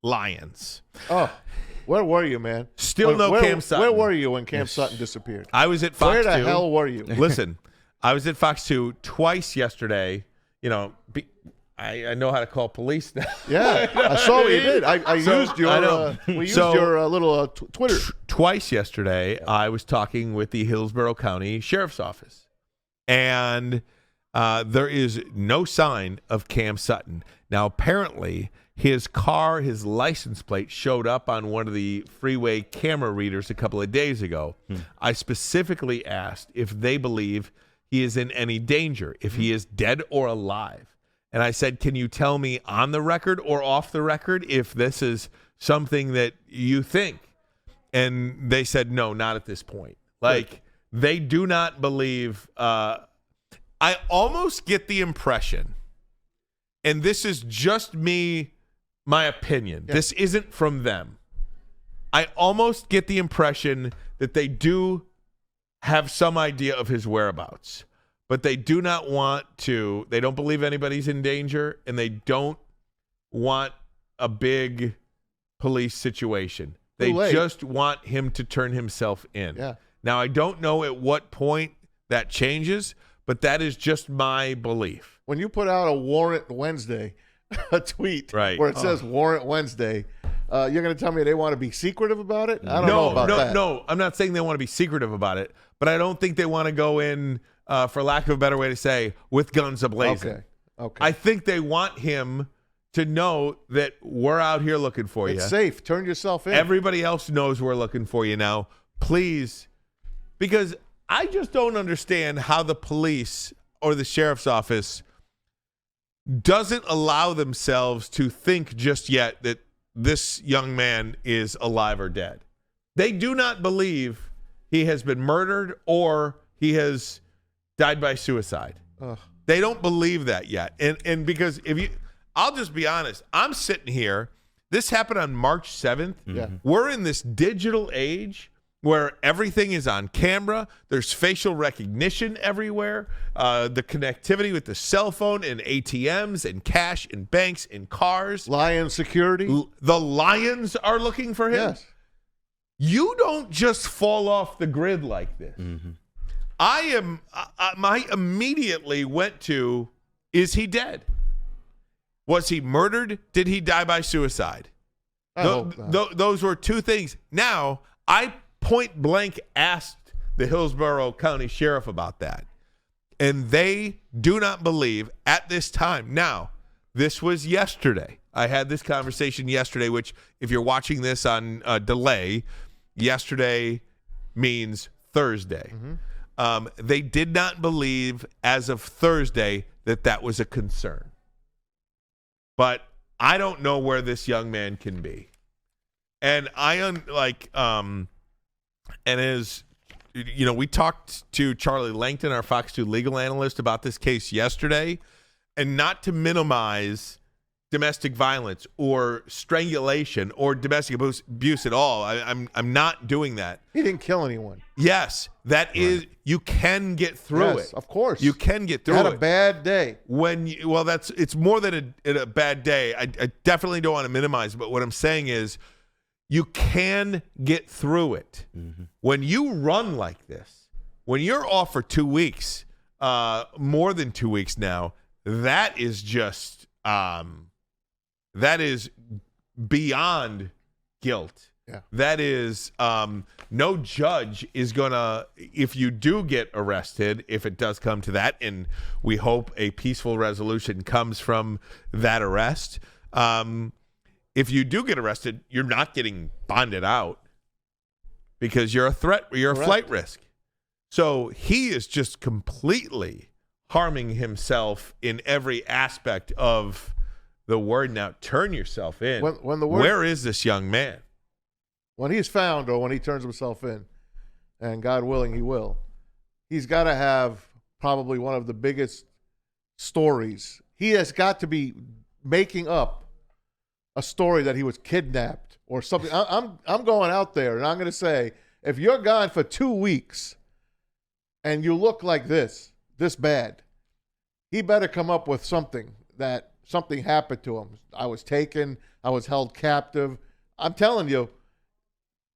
Lions. Oh, where were you, man? Still no Cam Sutton. Where were you when Cam Sutton disappeared? I was at Fox 2. Where the hell were you? Listen, I was at Fox 2 twice yesterday. You know, I know how to call police now. Yeah, I saw what you did. I used your we used your little Twitter. Twice yesterday, I was talking with the Hillsborough County Sheriff's Office, and there is no sign of Cam Sutton. Now, apparently, his car, his license plate showed up on one of the freeway camera readers a couple of days ago. I specifically asked if they believe he is in any danger, if he is dead or alive. And I said, can you tell me on the record or off the record if this is something that you think? And they said, no, not at this point. Like, they do not believe. I almost get the impression, and this is just me, my opinion. Yeah. This isn't from them. I almost get the impression that they do have some idea of his whereabouts. But they do not want to, they don't believe anybody's in danger, and they don't want a big police situation. They just want him to turn himself in. Yeah. Now, I don't know at what point that changes, but that is just my belief. When you put out a Warrant Wednesday, a tweet where it says Warrant Wednesday, you're going to tell me they want to be secretive about it? I don't know about that. No, I'm not saying they want to be secretive about it, but I don't think they want to go in, for lack of a better way to say, with guns ablazing. Okay. I think they want him to know that we're out here looking for you. It's safe. Turn yourself in. Everybody else knows we're looking for you now. Please. Because I just don't understand how the police or the sheriff's office doesn't allow themselves to think just yet that this young man is alive or dead. They do not believe he has been murdered or he has died by suicide. Ugh. They don't believe that yet. And because I'll just be honest, I'm sitting here. This happened on March 7th. Yeah. We're in this digital age where everything is on camera. There's facial recognition everywhere. The connectivity with the cell phone and ATMs and cash and banks and cars. Lion security. The Lions are looking for him. Yes. You don't just fall off the grid like this. Mm-hmm. I immediately went to, is he dead? Was he murdered? Did he die by suicide? Those were two things. Now, I point blank asked the Hillsborough County Sheriff about that, and they do not believe at this time. Now, this was yesterday. I had this conversation yesterday, which if you're watching this on delay, yesterday means Thursday. Mm-hmm. They did not believe as of Thursday that was a concern. But I don't know where this young man can be. And we talked to Charlie Langton, our Fox 2 legal analyst, about this case yesterday, and not to minimize domestic violence or strangulation or domestic abuse at all. I'm not doing that. He didn't kill anyone. Yes, that is. You can get through it. Of course, you can get through it. Had a bad day. It's more than a bad day. I definitely don't want to minimize it, but what I'm saying is, you can get through it. Mm-hmm. When you run like this, when you're off for 2 weeks, more than 2 weeks now, that is just. That is beyond guilt. Yeah. That is no judge is going to, if you do get arrested, if it does come to that, and we hope a peaceful resolution comes from that arrest, if you do get arrested, you're not getting bonded out because you're a threat, you're a flight risk. So he is just completely harming himself in every aspect of the word. Now, turn yourself in. Where is this young man? When he's found, or when he turns himself in, and God willing he will, he's got to have probably one of the biggest stories. He has got to be making up a story that he was kidnapped or something. I'm going out there, and I'm going to say, if you're gone for 2 weeks and you look like this bad, he better come up with something that something happened to him. I was taken. I was held captive. I'm telling you,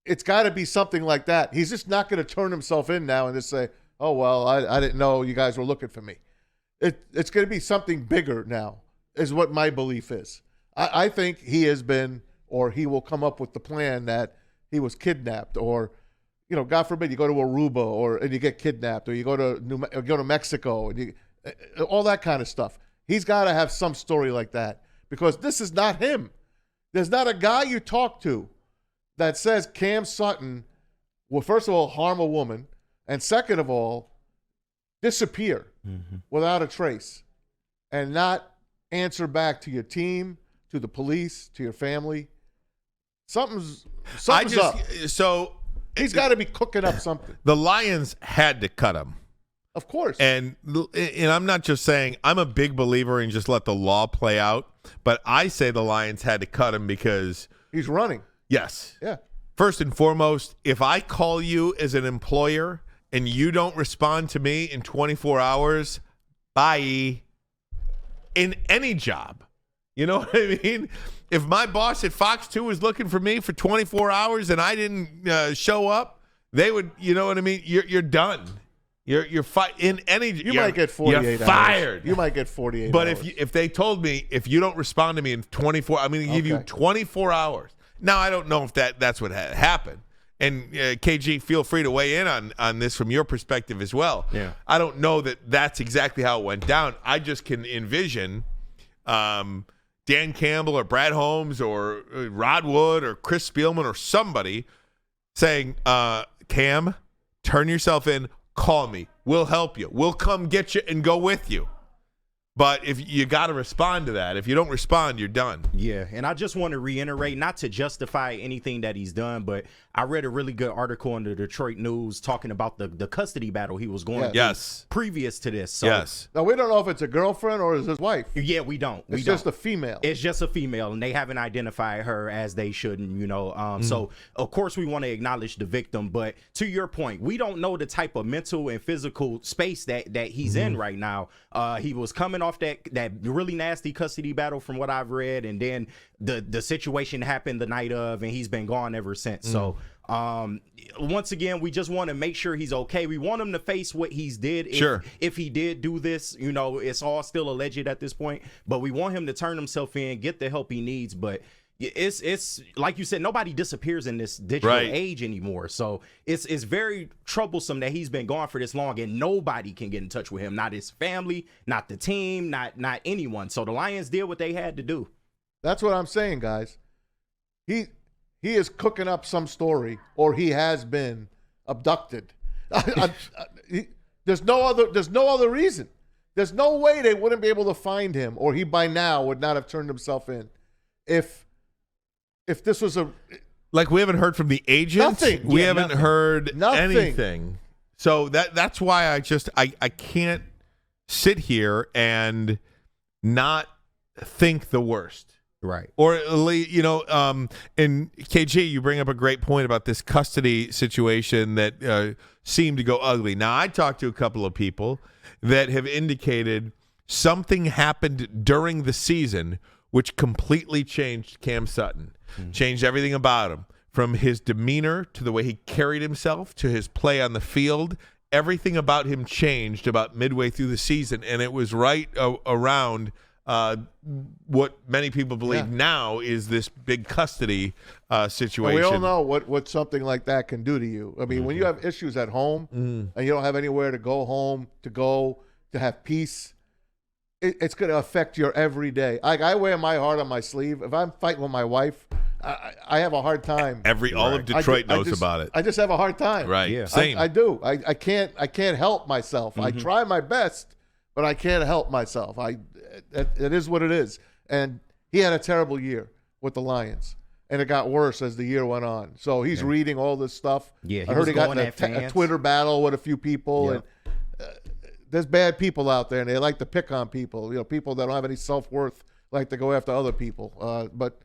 it's got to be something like that. He's just not going to turn himself in now and just say, oh, well, I didn't know you guys were looking for me. It's going to be something bigger now is what my belief is. I think he has been, or he will come up with the plan that he was kidnapped, or, God forbid, you go to Aruba and you get kidnapped, or you go to Mexico, and all that kind of stuff. He's got to have some story like that, because this is not him. There's not a guy you talk to that says Cam Sutton will, first of all, harm a woman, and second of all, disappear without a trace and not answer back to your team, to the police, to your family. Something's up. So he's got to be cooking up something. The Lions had to cut him. Of course. And I'm not just saying, I'm a big believer in just let the law play out, but I say the Lions had to cut him because he's running. Yes. Yeah. First and foremost, if I call you as an employer and you don't respond to me in 24 hours, bye. In any job. You know what I mean? If my boss at Fox 2 was looking for me for 24 hours and I didn't show up, they would, you know what I mean? You're done. You're in any. You might get 48 you're hours. Fired. You might get 48 but hours. if they told me, if you don't respond to me in 24, I'm going to give you 24 hours. Now, I don't know if that's what happened. And KG, feel free to weigh in on this from your perspective as well. Yeah. I don't know that that's exactly how it went down. I just can envision Dan Campbell or Brad Holmes or Rod Wood or Chris Spielman or somebody saying, Cam, turn yourself in, call me. We'll help you. We'll come get you and go with you. But if you got to respond to that. If you don't respond, you're done. Yeah, and I just want to reiterate, not to justify anything that he's done, but I read a really good article in the Detroit News talking about the custody battle he was going through previous to this. So, yes. Now, we don't know if it's a girlfriend or is his wife. Yeah, we don't. It's just a female. It's just a female, and they haven't identified her as they shouldn't, So, of course, we want to acknowledge the victim. But to your point, we don't know the type of mental and physical space that he's in right now. He was coming off that really nasty custody battle from what I've read, and then the situation happened the night of, and he's been gone ever since. So once again, we just want to make sure he's okay. We want him to face what he's did. If he did do this, it's all still alleged at this point, but we want him to turn himself in, get the help he needs. But it's like you said, nobody disappears in this digital age anymore. So it's very troublesome that he's been gone for this long and nobody can get in touch with him. Not his family, not the team, not anyone. So the Lions did what they had to do. That's what I'm saying, guys. He is cooking up some story, or he has been abducted. There's no other reason. There's no way they wouldn't be able to find him, or he by now would not have turned himself in. If this was like, we haven't heard from the agent. Nothing. We haven't heard nothing. anything. So that's why I can't sit here and not think the worst. Right. Or, and KG, you bring up a great point about this custody situation that seemed to go ugly. Now, I talked to a couple of people that have indicated something happened during the season which completely changed Cam Sutton, changed everything about him, from his demeanor to the way he carried himself to his play on the field. Everything about him changed about midway through the season, and it was right around what many people believe now is this big custody situation. We all know what something like that can do to you. I mean, when you have issues at home and you don't have anywhere to go home, to have peace, it's going to affect your everyday. I wear my heart on my sleeve. If I'm fighting with my wife, I have a hard time. All of Detroit knows about it. I just have a hard time. Right. Yeah. Same. I do. I can't help myself. I try my best, but I can't help myself. It is what it is. And he had a terrible year with the Lions, and it got worse as the year went on. So he's reading all this stuff. Yeah, I heard he got in a Twitter battle with a few people. Yep. And there's bad people out there, and they like to pick on people. People that don't have any self-worth like to go after other people. But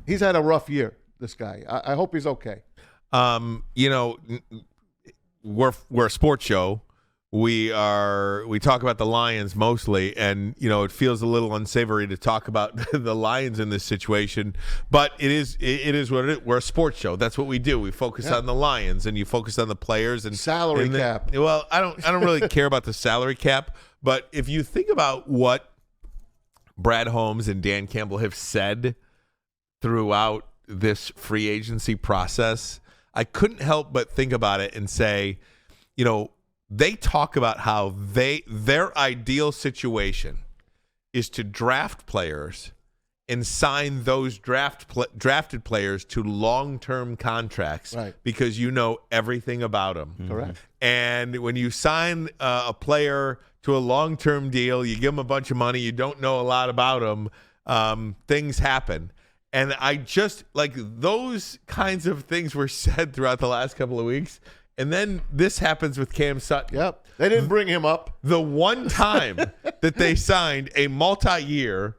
he's had a rough year, this guy. I hope he's okay. We're a sports show. we talk about the Lions mostly, and it feels a little unsavory to talk about the Lions in this situation, but it is what it is. We're a sports show. That's what we do. We focus on the Lions, and you focus on the players and salary cap. Well, I don't really care about the salary cap, but if you think about what Brad Holmes and Dan Campbell have said throughout this free agency process, I couldn't help but think about it and say, they talk about how their ideal situation is to draft players and sign those drafted players to long-term contracts, right, because everything about them. Correct. And when you sign a player to a long-term deal, you give them a bunch of money, you don't know a lot about them, things happen. And I just those kinds of things were said throughout the last couple of weeks. And then this happens with Cam Sutton. Yep. They didn't bring him up. The one time that they signed a multi-year,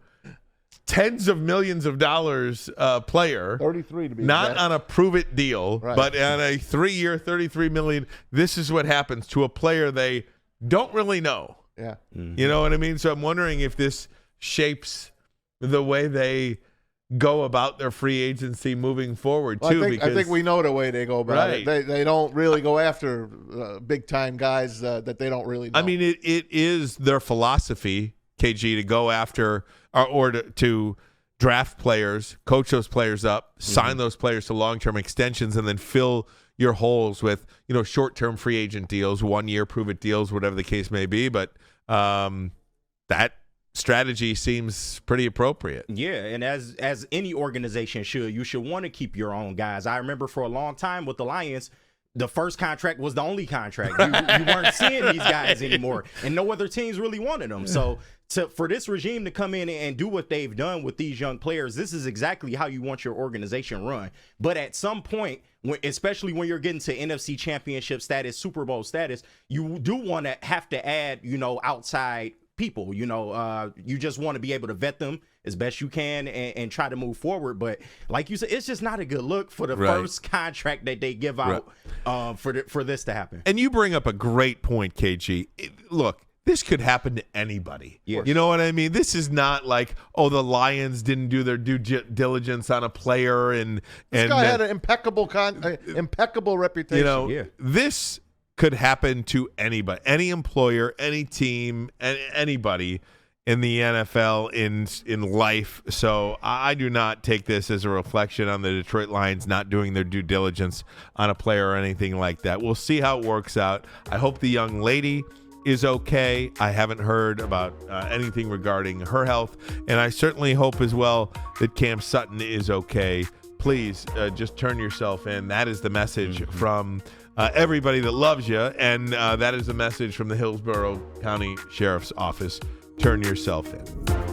tens of millions of dollars player, 33 to be not exact, on a prove-it deal, right, but on a 3-year, $33 million. This is what happens to a player they don't really know. Yeah. Mm-hmm. You know what I mean? So I'm wondering if this shapes the way they go about their free agency moving forward too. Well, I think we know the way they go about it. They don't really go after big time guys that they don't really know. I mean, it is their philosophy, KG, to go after or to draft players, coach those players up, sign those players to long-term extensions, and then fill your holes with short-term free agent deals, 1-year prove-it deals, whatever the case may be. But that strategy seems pretty appropriate. Yeah, and as any organization should, you should want to keep your own guys. I remember for a long time with the Lions, the first contract was the only contract. You weren't seeing these guys anymore, and no other teams really wanted them. So for this regime to come in and do what they've done with these young players, this is exactly how you want your organization run. But at some point, especially when you're getting to NFC Championship status, Super Bowl status, you do want to have to add, outside people. You just want to be able to vet them as best you can and try to move forward. But like you said, it's just not a good look for the first contract that they give out for this to happen. And you bring up a great point, KG. Look, this could happen to anybody. Yes. You know what I mean? This is not like, the Lions didn't do their due diligence on a player, and this guy had an impeccable reputation. This could happen to anybody, any employer, any team, anybody in the NFL, in life. So I do not take this as a reflection on the Detroit Lions not doing their due diligence on a player or anything like that. We'll see how it works out. I hope the young lady is okay. I haven't heard about anything regarding her health, and I certainly hope as well that Cam Sutton is okay. Please just turn yourself in. That is the message from everybody that loves you, and that is a message from the Hillsborough County Sheriff's Office. Turn yourself in.